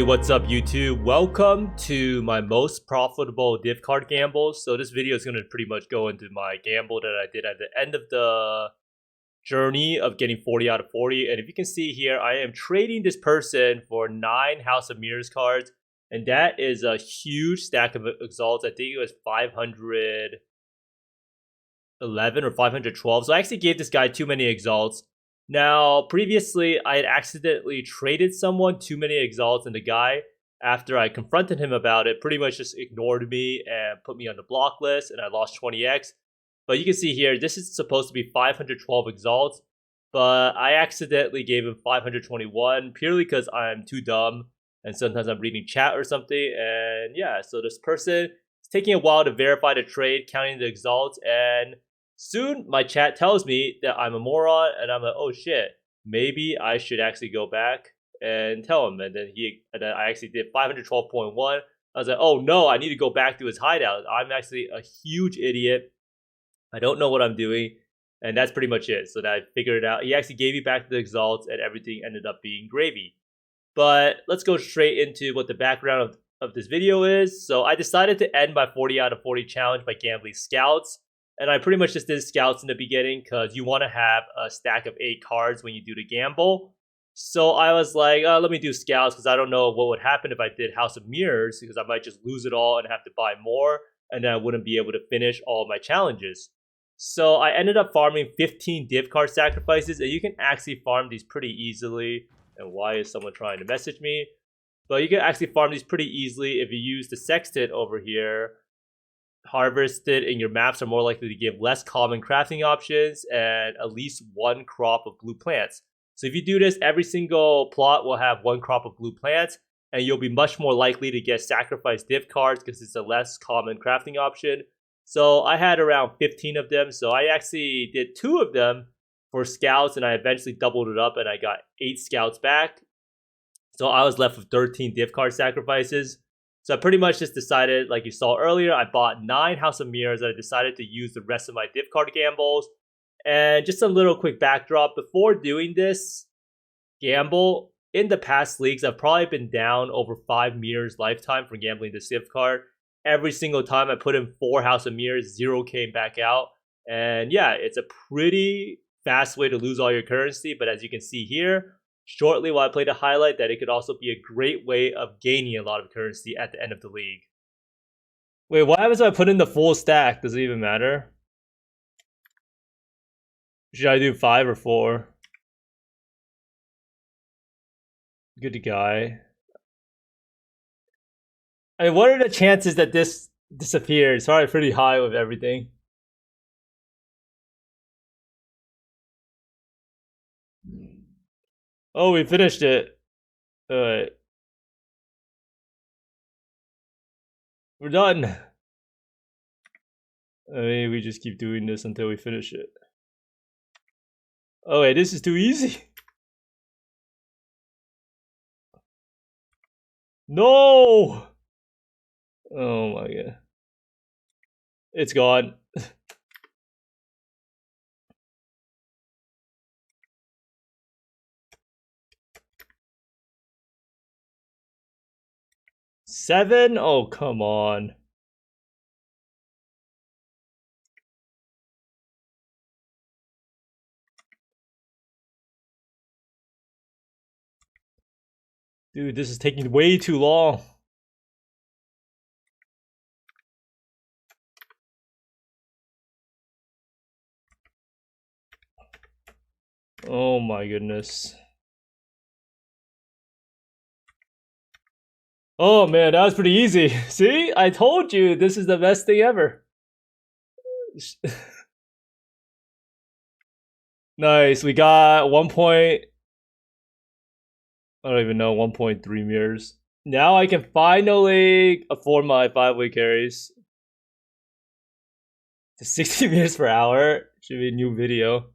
Hey, what's up YouTube? Welcome to my most profitable Div Card Gamble. So this video is going to pretty much go into my gamble that I did at the end of the journey of getting 40 out of 40. And if you can see here, I am trading this person for 9 House of Mirrors cards. And that is a huge stack of exalts. I think it was 511 or 512. So I actually gave this guy too many exalts. Now, previously, I had accidentally traded someone too many exalts, and the guy, after I confronted him about it, pretty much just ignored me and put me on the block list, and I lost 20x. But you can see here, this is supposed to be 512 exalts, but I accidentally gave him 521 purely because I'm too dumb, and sometimes I'm reading chat or something, and yeah, so this person is taking a while to verify the trade, counting the exalts, and soon, my chat tells me that I'm a moron, and I'm like, oh shit, maybe I should actually go back and tell him. And then I actually did 512.1. I was like, oh no, I need to go back to his hideout. I'm actually a huge idiot. I don't know what I'm doing, and that's pretty much it. So that I figured it out. He actually gave me back the exalts, and everything ended up being gravy. But let's go straight into what the background of this video is. So I decided to end my 40 out of 40 challenge by gambling scouts. And I pretty much just did scouts in the beginning because you want to have a stack of 8 cards when you do the gamble. So I was like, let me do scouts because I don't know what would happen if I did House of Mirrors, because I might just lose it all and have to buy more, and then I wouldn't be able to finish all of my challenges. So I ended up farming 15 div card sacrifices, and you can actually farm these pretty easily. And why is someone trying to message me? But you can actually farm these pretty easily if you use the sextant over here. Harvested in your maps are more likely to give less common crafting options and at least 1 crop of blue plants. So if you do this, every single plot will have 1 crop of blue plants, and you'll be much more likely to get sacrificed div cards because it's a less common crafting option. So I had around 15 of them, so I actually did 2 of them for scouts, and I eventually doubled it up and I got 8 scouts back. So I was left with 13 div card sacrifices. So I pretty much just decided, like you saw earlier, I bought 9 House of Mirrors, and I decided to use the rest of my div card gambles. And just a little quick backdrop, before doing this gamble, in the past leagues, I've probably been down over 5 mirrors lifetime for gambling this div card. Every single time I put in 4 House of Mirrors, 0 came back out. And yeah, it's a pretty fast way to lose all your currency, but as you can see here, shortly while I played a highlight that it could also be a great way of gaining a lot of currency at the end of the league. Wait, what happens if I put in the full stack? Does it even matter? Should I do 5 or 4? Good guy. I mean, what are the chances that this disappears? Probably pretty high with everything. Oh, we finished it. Alright. We're done. I mean, we just keep doing this until we finish it. Oh wait, this is too easy. No! Oh my god. It's gone. Seven? Oh, come on. Dude, this is taking way too long. Oh my goodness. Oh man, that was pretty easy. See? I told you this is the best thing ever. Nice, we got 1 point. I don't even know, 1.3 mirrors. Now I can finally afford my 5-way carries. To 60 mirrors per hour. Should be a new video.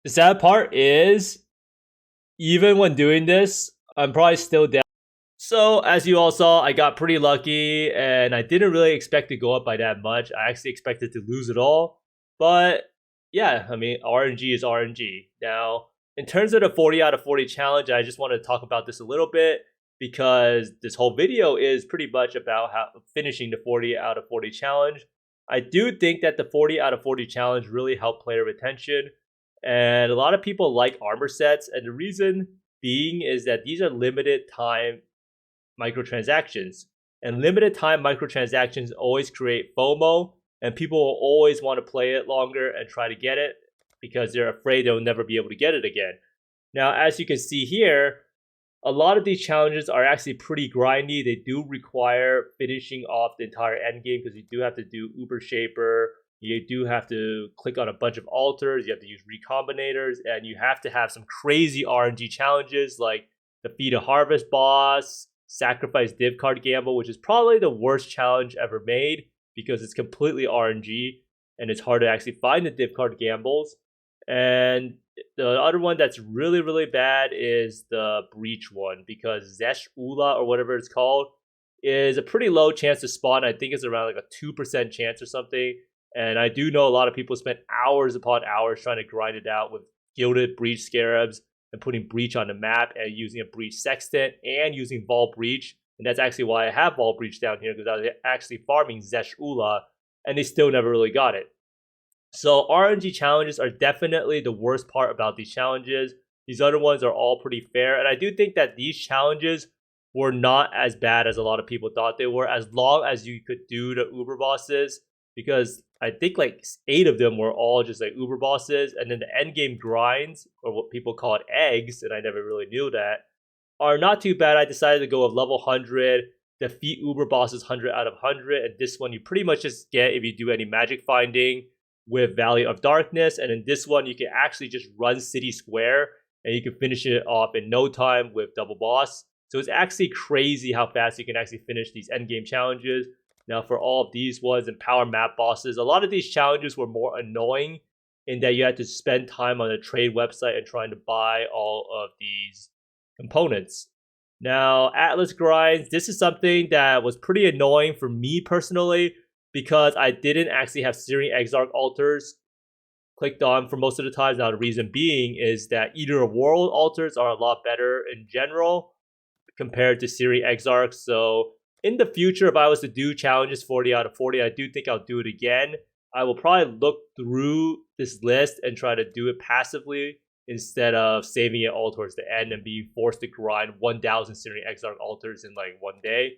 The sad part is, even when doing this, I'm probably still down. So as you all saw, I got pretty lucky, and I didn't really expect to go up by that much. I actually expected to lose it all. But yeah, I mean, RNG is RNG. Now, in terms of the 40 out of 40 challenge, I just want to talk about this a little bit because this whole video is pretty much about how finishing the 40 out of 40 challenge. I do think that the 40 out of 40 challenge really helped player retention, and a lot of people like armor sets, and the reason being is that these are limited time microtransactions, and limited time microtransactions always create FOMO, and people will always want to play it longer and try to get it because they're afraid they'll never be able to get it again. Now, as you can see here, a lot of these challenges are actually pretty grindy. They do require finishing off the entire end game because you do have to do Uber Shaper, you do have to click on a bunch of altars, you have to use recombinators, and you have to have some crazy RNG challenges like defeat a harvest boss, sacrifice Div Card Gamble, which is probably the worst challenge ever made because it's completely RNG and it's hard to actually find the Div Card Gambles. And the other one that's really, really bad is the Breach one because Zesh Ula or whatever it's called is a pretty low chance to spawn. I think it's around like a 2% chance or something. And I do know a lot of people spent hours upon hours trying to grind it out with gilded Breach Scarabs and putting Breach on the map and using a Breach Sextant and using Vault Breach. And that's actually why I have Vault Breach down here because I was actually farming Zesh Ula and they still never really got it. So RNG challenges are definitely the worst part about these challenges. These other ones are all pretty fair. And I do think that these challenges were not as bad as a lot of people thought they were, as long as you could do the Uber bosses. Because I think like 8 of them were all just like Uber bosses. And then the end game grinds, or what people call it eggs, and I never really knew that, are not too bad. I decided to go with level 100, defeat Uber bosses 100 out of 100. And this one you pretty much just get if you do any magic finding with Valley of Darkness. And in this one you can actually just run City Square and you can finish it off in no time with double boss. So it's actually crazy how fast you can actually finish these endgame challenges. Now for all of these ones and power map bosses, a lot of these challenges were more annoying in that you had to spend time on a trade website and trying to buy all of these components. Now Atlas grinds, this is something that was pretty annoying for me personally, because I didn't actually have Syrian Exarch altars clicked on for most of the times. Now the reason being is that Eater of World altars are a lot better in general compared to Syrian Exarch. So in the future, if I was to do challenges 40 out of 40, I do think I'll do it again. I will probably look through this list and try to do it passively instead of saving it all towards the end and being forced to grind 1,000 Syrian Exarch altars in like one day.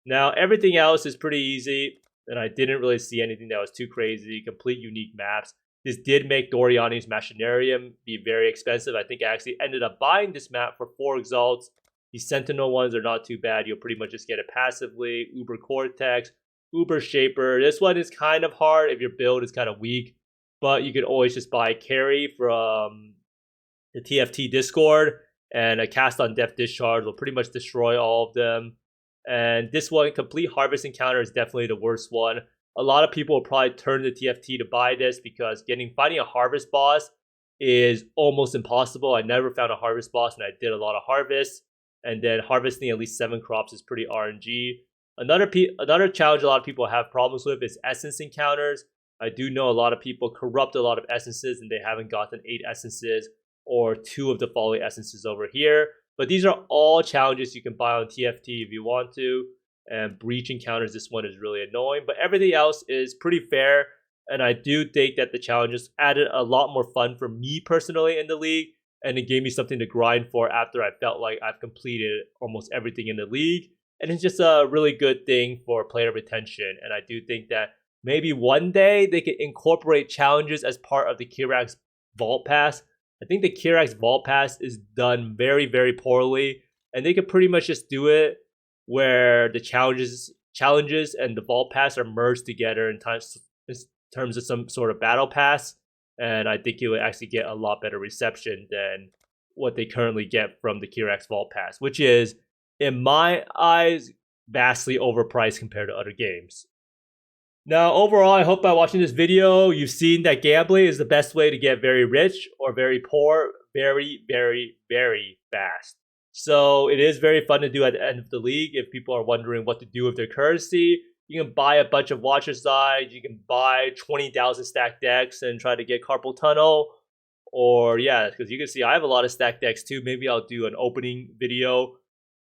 Now everything else is pretty easy, and I didn't really see anything that was too crazy. Complete unique maps. This did make Doriani's Machinarium be very expensive. I think I actually ended up buying this map for 4 exalts. These Sentinel ones are not too bad. You'll pretty much just get it passively. Uber Cortex, Uber Shaper. This one is kind of hard if your build is kind of weak, but you can always just buy Carry from the TFT Discord, and a Cast on Death Discharge will pretty much destroy all of them. And this one, Complete Harvest Encounter, is definitely the worst one. A lot of people will probably turn to TFT to buy this because finding a harvest boss is almost impossible. I never found a harvest boss and I did a lot of harvests. And then harvesting at least 7 crops is pretty RNG. Another challenge a lot of people have problems with is essence encounters. I do know a lot of people corrupt a lot of essences and they haven't gotten 8 essences or 2 of the Folly essences over here. But these are all challenges you can buy on TFT if you want to. And Breach encounters, this one is really annoying. But everything else is pretty fair. And I do think that the challenges added a lot more fun for me personally in the league. And it gave me something to grind for after I felt like I've completed almost everything in the league. And it's just a really good thing for player retention. And I do think that maybe one day they could incorporate challenges as part of the Kirax Vault Pass. I think the Kirax Vault Pass is done very, very poorly. And they could pretty much just do it where the challenges and the Vault Pass are merged together in terms of some sort of battle pass. And I think it would actually get a lot better reception than what they currently get from the Kirax Vault Pass, which is, in my eyes, vastly overpriced compared to other games. Now, overall, I hope by watching this video, you've seen that gambling is the best way to get very rich or very poor very, very, very fast. So it is very fun to do at the end of the league. If people are wondering what to do with their currency, you can buy a bunch of Watcher Sides, you can buy 20,000 stack decks and try to get Carpal Tunnel, Or yeah, because you can see I have a lot of stacked decks too. Maybe I'll do an opening video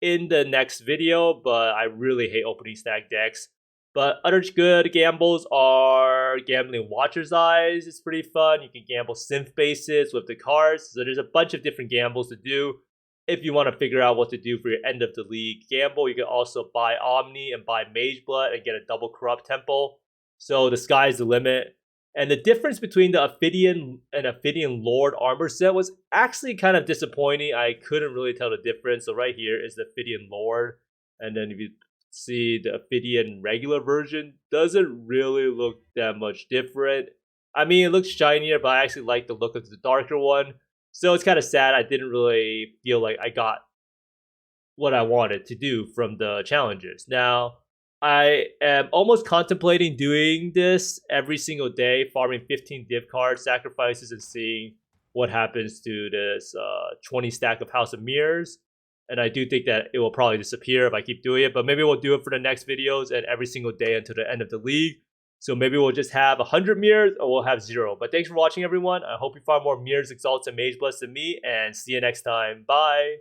in the next video, but I really hate opening stacked decks. But other good gambles are gambling Watcher's Eyes. It's pretty fun. You can gamble synth bases with the cards. So there's a bunch of different gambles to do. If you want to figure out what to do for your end of the league gamble, you can also buy Omni and buy Mage Blood and get a double corrupt temple. So the sky's the limit. And the difference between the Ophidian and Ophidian Lord armor set was actually kind of disappointing. I couldn't really tell the difference. So right here is the Ophidian Lord. And then if you see the Ophidian regular version, doesn't really look that much different. I mean, it looks shinier, but I actually like the look of the darker one. So it's kind of sad. I didn't really feel like I got what I wanted to do from the challenges. Now, I am almost contemplating doing this every single day, farming 15 div card sacrifices and seeing what happens to this 20 stack of House of Mirrors. And I do think that it will probably disappear if I keep doing it, but maybe we'll do it for the next videos and every single day until the end of the league. So maybe we'll just have 100 mirrors or we'll have 0. But thanks for watching, everyone. I hope you find more mirrors, exalts, and mage bloods than me, and see you next time. Bye.